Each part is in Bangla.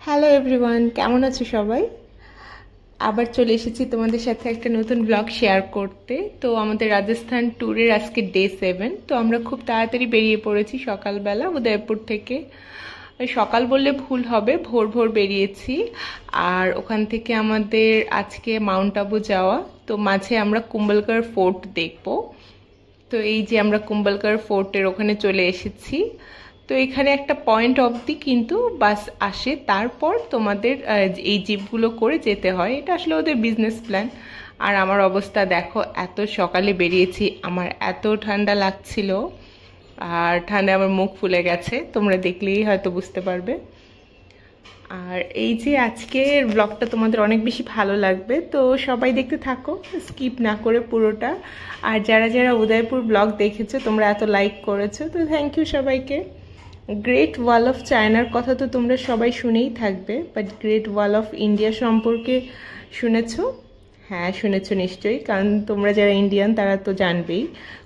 হ্যালো এভরিওয়ান, কেমন আছো সবাই? আবার চলে এসেছি তোমাদের সাথে একটা নতুন ব্লগ শেয়ার করতে। তো আমাদের রাজস্থান ট্যুরের আজকে ডে 7। তো আমরা খুব তাড়াতাড়ি বেরিয়ে পড়েছি সকালবেলা উদয়পুর থেকে। সকাল বললে ভুল হবে, ভোর ভোর বেরিয়েছি। আর ওখান থেকে আমাদের আজকে মাউন্ট আবু যাওয়া। তো মাঝে আমরা কুম্বলগড় ফোর্ট দেখব। তো এই যে আমরা কুম্বলগড় ফোর্টের ওখানে চলে এসেছি। তো এখানে একটা পয়েন্ট অবধি কিন্তু বাস আসে, তারপর তোমাদের এই জিপগুলো করে যেতে হয়। এটা আসলে ওদের বিজনেস প্ল্যান। আর আমার অবস্থা দেখো, এত সকালে বেরিয়েছি, আমার এত ঠান্ডা লাগছিল, আর ঠান্ডায় আমার মুখ ফুলে গেছে, তোমরা দেখলেই হয়তো বুঝতে পারবে। আর এই যে আজকের ব্লগটা তোমাদের অনেক বেশি ভালো লাগবে, তো সবাই দেখতে থাকো, স্কিপ না করে পুরোটা। আর যারা যারা উদয়পুর ব্লগ দেখেছো, তোমরা এত লাইক করেছো, তো থ্যাংক ইউ সবাইকে। গ্রেট ওয়াল অফ চায়নার কথা তো তোমরা সবাই শুনেই থাকবে, but great wall of India সম্পর্কে শুনেছো? হ্যাঁ, শুনেছো নিশ্চয়ই, কারণ তোমরা যারা ইন্ডিয়ান তারা তো জানবেই।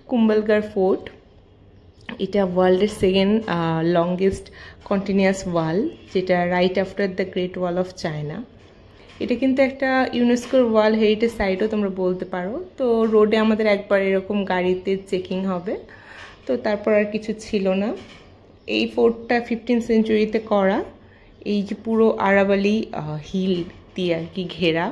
কুম্বলগড় ফোর্ট, এটা ওয়ার্ল্ডের সেকেন্ড লংগেস্ট কন্টিনিউয়াস ওয়াল, যেটা right after the great wall of China. এটা কিন্তু একটা ইউনেস্কোর ওয়ার্ল্ড হেরিটেজ সাইটও তোমরা বলতে পারো। তো রোডে আমাদের একবার এরকম গাড়িতে চেকিং হবে, তো তারপর আর কিছু ছিল না। এই ফোর্টটা 15th সেঞ্চুরিতে করা। এই যে পুরো আরাবালি হিল দিয়ে আর কি ঘেরা।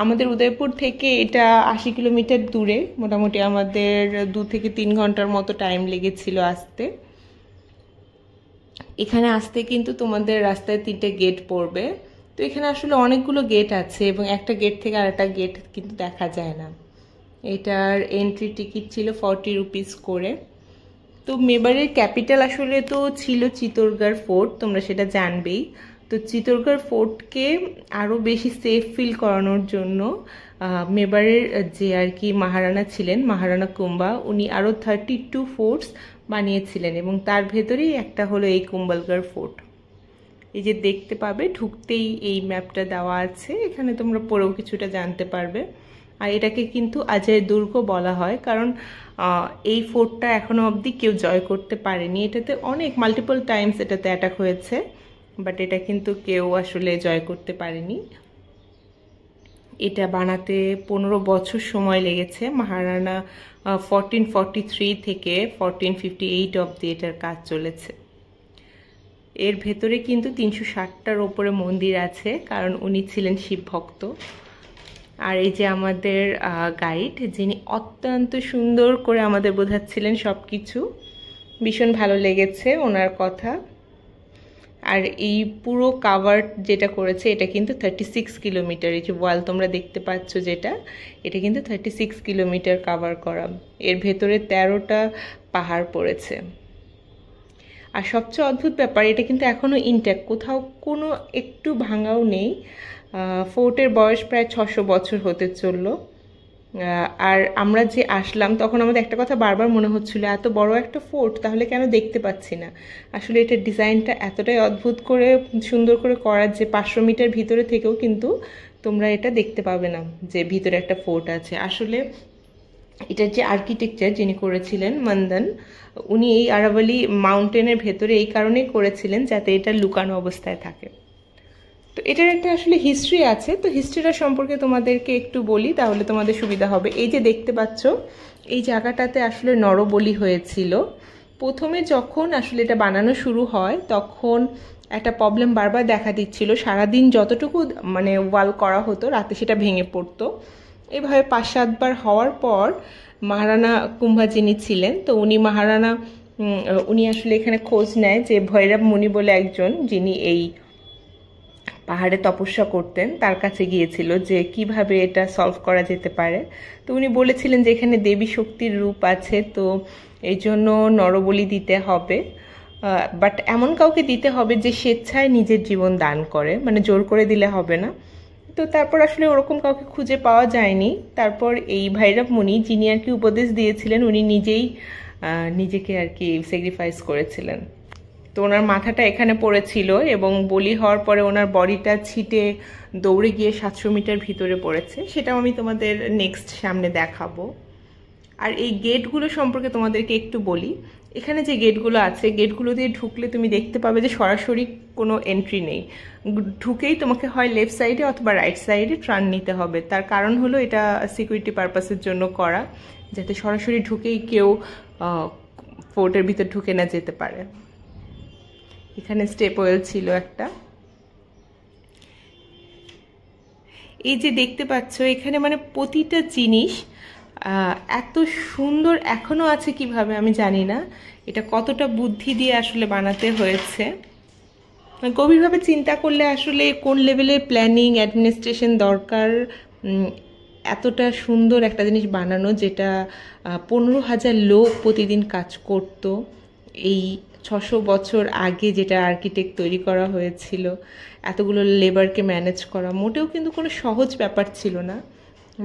আমাদের উদয়পুর থেকে এটা 80 কিলোমিটার দূরে, মোটামুটি আমাদের 2 থেকে 3 ঘন্টার মতো টাইম লেগেছিল আসতে। এখানে আসতে কিন্তু তোমাদের রাস্তায় 3টে গেট পড়বে। তো এখানে আসলে অনেকগুলো গেট আছে, এবং একটা গেট থেকে আরেকটা গেট কিন্তু দেখা যায় না। এটার এন্ট্রি টিকিট ছিল 40 রুপিস করে। তো মেবারের ক্যাপিটাল আসলে তো ছিল চিত্তরগড় ফোর্ট, তোমরা সেটা জানবেই। তো চিত্তরগড় ফোর্টকে আরও বেশি সেফ ফিল করানোর জন্য মেবারের যে আর কি মহারানা ছিলেন, মহারানা কুম্বা, উনি আরও 32 ফোর্টস বানিয়েছিলেন, এবং তার ভেতরেই একটা হলো এই কুম্বলগড় ফোর্ট। এই যে দেখতে পাবে, ঢুকতেই এই ম্যাপটা দেওয়া আছে, এখানে তোমরা পরেও কিছুটা জানতে পারবে। আর এটাকে কিন্তু অজয় দুর্গ বলা হয়, কারণ এই ফোর্টটা এখনো অবধি কেউ জয় করতে পারেনি। এটাতে অনেক মাল্টিপল টাইমস এটাতে অ্যাটাক হয়েছে, বাট এটা কিন্তু কেউ আসলে জয় করতে পারেনি। এটা বানাতে 15 বছর সময় লেগেছে। মহারানা 1443 থেকে 1458 অবধি এটার কাজ চলেছে। এর ভেতরে কিন্তু 360টার ওপরে মন্দির আছে, কারণ উনি ছিলেন শিব ভক্ত। আর এই যে আমাদের গাইড, যিনি অত্যন্ত সুন্দর করে আমাদের বোঝাচ্ছিলেন সব কিছু, ভীষণ ভালো লেগেছে ওনার কথা। আর এই পুরো কাভার যেটা করেছে, এটা কিন্তু 36 কিলোমিটার। এই যে ওয়াল তোমরা দেখতে পাচ্ছ যেটা, এটা কিন্তু 36 কিলোমিটার কাভার করা। এর ভেতরে 13টা পাহাড় পড়েছে। আর সবচেয়ে অদ্ভুত ব্যাপার, এটা কিন্তু এখনও ইনট্যাক্ট, কোথাও কোনো একটু ভাঙাও নেই। ফোর্টের বয়স প্রায় 600 বছর হতে চলল। আর আমরা যে আসলাম তখন আমাদের একটা কথা বারবার মনে হচ্ছিল, এত বড় একটা ফোর্ট তাহলে কেন দেখতে পাচ্ছি না। আসলে এটার ডিজাইনটা এতটাই অদ্ভুত করে সুন্দর করে করার, যে 500 মিটার ভিতরে থেকেও কিন্তু তোমরা এটা দেখতে পাবে না যে ভিতরে একটা ফোর্ট আছে। আসলে এটার যে আর্কিটেকচার যিনি করেছিলেন, মন্দন, উনি এই আরাবলি মাউন্টেনের ভেতরে এই কারণেই করেছিলেন যাতে এটা লুকানো অবস্থায় থাকে। তো এটার একটা আসলে হিস্ট্রি আছে, তো হিস্ট্রিটা সম্পর্কে তোমাদেরকে একটু বলি, তাহলে তোমাদের সুবিধা হবে। এই যে দেখতে পাচ্ছ, এই জায়গাটাতে আসলে নরবলি হয়েছিল। প্রথমে যখন আসলে এটা বানানো শুরু হয়, তখন একটা প্রবলেম বারবার দেখা দিচ্ছিল, সারাদিন যতটুকু মানে ওয়াল করা হতো, রাতে সেটা ভেঙে পড়তো। এভাবে 5-7 বার হওয়ার পর মহারানা কুম্ভা যিনি ছিলেন, তো উনি আসলে এখানে খোঁজ নেয় যে ভৈরব মুনি বলে একজন, যিনি এই পাহাড়ে তপস্যা করতেন, তার কাছে গিয়েছিল যে কিভাবে এটা সলভ করা যেতে পারে। তো উনি বলেছিলেন যে এখানে দেবী শক্তির রূপ আছে, তো এই জন্য নরবলি দিতে হবে, বাট এমন কাউকে দিতে হবে যে স্বেচ্ছায় নিজের জীবন দান করে, মানে জোর করে দিলে হবে না। তো তারপর আসলে ওরকম কাউকে খুঁজে পাওয়া যায়নি। তারপর এই ভৈরব মুনি, যিনি আর কি উপদেশ দিয়েছিলেন, উনি নিজেই নিজেকে আর কি স্যাক্রিফাইস করেছিলেন। তো ওনার মাথাটা এখানে পড়েছিল, এবং বলি হওয়ার পরে ওনার বডিটা ছিটে দৌড়ে গিয়ে 700 মিটার ভিতরে পড়েছে। সেটাও আমি তোমাদের নেক্সট সামনে দেখাবো। আর এই গেটগুলো সম্পর্কে তোমাদেরকে একটু বলি। এখানে যে গেটগুলো আছে, গেটগুলো দিয়ে ঢুকলে তুমি দেখতে পাবে যে সরাসরি কোনো এন্ট্রি নেই। ঢুকেই তোমাকে হয় লেফট সাইডে অথবা রাইট সাইডে টার্ন নিতে হবে। তার কারণ হলো এটা সিকিউরিটি পারপাসের জন্য করা, যাতে সরাসরি ঢুকেই কেউ ফোর্টের ভিতর ঢুকে না যেতে পারে। এখানে স্টেপ ওয়েল ছিল একটা। এই যে দেখতে পাচ্ছ এখানে মানে প্রতিটা জিনিস এত সুন্দর এখনো আছে কিভাবে আমি জানি না। এটা কতটা বুদ্ধি দিয়ে আসলে বানাতে হয়েছে, গভীরভাবে চিন্তা করলে আসলে কোন লেভেলের প্ল্যানিং অ্যাডমিনিস্ট্রেশন দরকার এতটা সুন্দর একটা জিনিস বানানো, যেটা 15,000 লোক প্রতিদিন কাজ করত। এই 600 বছর আগে যেটা আর্কিটেক্ট তৈরি করা হয়েছিল, এতগুলো লেবারকে ম্যানেজ করা মোটেও কিন্তু কোনো সহজ ব্যাপার ছিল না,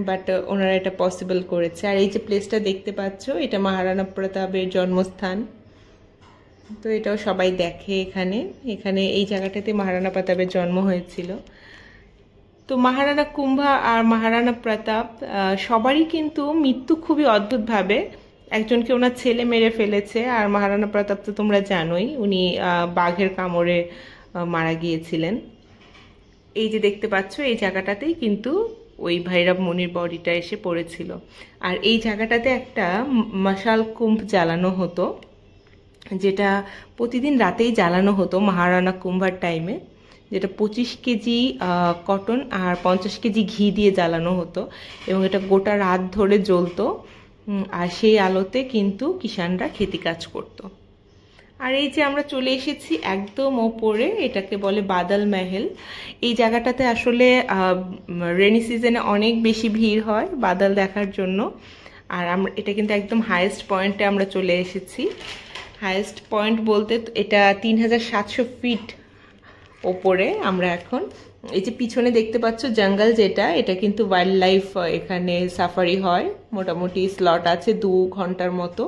বাট ওনারা এটা পসিবল করেছে। আর এই যে প্লেসটা দেখতে পাচ্ছ, এটা মহারাণা প্রতাপের জন্মস্থান। তো এটাও সবাই দেখে এখানে। এখানে এই জায়গাটাতে মহারাণা প্রতাপের জন্ম হয়েছিল। তো মহারাণা কুম্ভা আর মহারাণা প্রতাপ সবারই কিন্তু মৃত্যু খুবই অদ্ভুতভাবে। একজনকে ওনার ছেলে মেরে ফেলেছে, আর মহারাণা প্রতাপ তো তোমরা জানোই উনি বাঘের কামড়ে মারা গিয়েছিলেন। এই যে দেখতে পাচ্ছ এই জায়গাটাতেই কিন্তু ওই ভৈরব মুনির বডিটা এসে পড়েছিল। আর এই জায়গাটাতে একটা মশাল কুম্ভ জ্বালানো হতো, যেটা প্রতিদিন রাতেই জ্বালানো হতো মহারাণা কুম্ভার টাইমে, যেটা 25 কেজি কটন আর 50 কেজি ঘি দিয়ে জ্বালানো হতো, এবং এটা গোটা রাত ধরে জ্বলতো। আর সেই আলোতে কিন্তু কিষানরা খেতি কাজ করতো। আর এই যে আমরা চলে এসেছি একদম ওপরে, এটাকে বলে বাদল মহল। এই জায়গাটাতে আসলে রেনি সিজনে অনেক বেশি ভিড় হয় বাদল দেখার জন্য। আর আমরা এটা কিন্তু একদম হাইয়েস্ট পয়েন্টে আমরা চলে এসেছি। হাইয়েস্ট পয়েন্ট বলতে এটা 3700 ফিট ওপরে আমরা এখন। এই যে পিছনে দেখতে পাচ্ছ জঙ্গল, যেটা এটা কিন্তু ওয়াইল্ড লাইফ এখানে সাফারি হয়, মোটামুটি স্লট আছে 2 ঘন্টার মতো,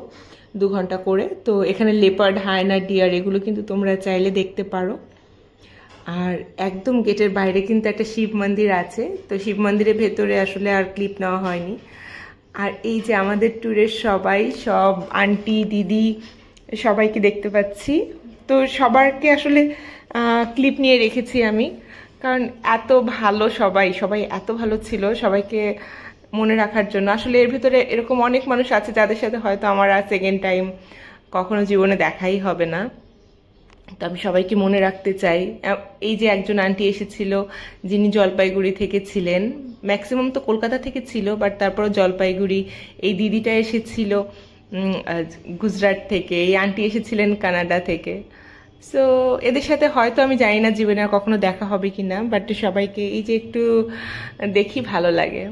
2 ঘন্টা করে। তো এখানে লেপার্ড, হায়না, ডিয়ার এগুলো কিন্তু তোমরা চাইলে দেখতে পারো। আর একদম গেটের বাইরে কিন্তু একটা শিব মন্দির আছে, তো শিব মন্দিরের ভেতরে আসলে আর ক্লিপ নেওয়া হয়নি। আর এই যে আমাদের ট্যুরের সব আন্টি দিদি সবাইকে দেখতে পাচ্ছি, তো সবাইকে আসলে ক্লিপ নিয়ে রেখেছি আমি, কারণ এত ভালো সবাই এত ভালো ছিল, সবাইকে মনে রাখার জন্য। আসলে এর ভিতরে এরকম অনেক মানুষ আছে যাদের সাথে হয়তো আমার আর সেকেন্ড টাইম কখনো জীবনে দেখাই হবে না, তো আমি সবাইকে মনে রাখতে চাই। এই যে একজন আন্টি এসেছিল যিনি জলপাইগুড়ি থেকে ছিলেন, ম্যাক্সিমাম তো কলকাতা থেকে ছিল, বাট তারপর জলপাইগুড়ি। এই দিদিটা এসেছিল গুজরাট থেকে, এই আন্টি এসেছিলেন কানাডা থেকে। সো এদের সাথে হয়তো আমি জানি না জীবনে আর কখনো দেখা হবে কি না, বাট সবাইকে এই যে একটু দেখি ভালো লাগে।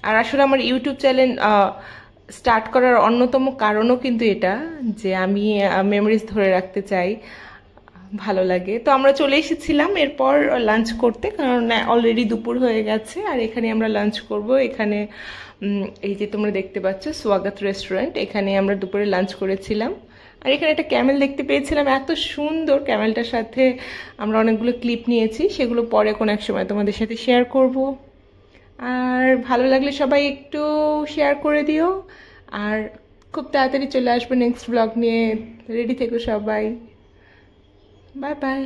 আর আসলে আমার ইউটিউব চ্যানেল স্টার্ট করার অন্যতম কারণও কিন্তু এটা, যে আমি মেমোরিজ ধরে রাখতে চাই, ভালো লাগে। তো আমরা চলে এসেছিলাম এরপর লাঞ্চ করতে, কারণ অলরেডি দুপুর হয়ে গেছে। আর এখানে আমরা লাঞ্চ করব। এখানে এই যে তোমরা দেখতে পাচ্ছ স্বাগত রেস্টুরেন্ট, এখানে আমরা দুপুরে লাঞ্চ করেছিলাম। আর এখানে একটা ক্যামেল দেখতে পেয়েছিলাম, এত সুন্দর ক্যামেলটার সাথে আমরা অনেকগুলো ক্লিপ নিয়েছি, সেগুলো পরে কোনো এক সময় তোমাদের সাথে শেয়ার করব। আর ভালো লাগলে সবাই একটু শেয়ার করে দিও, আর খুব তাড়াতাড়ি চলে আসবে নেক্সট ব্লগ নিয়ে। রেডি থেকো সবাই। Bye bye.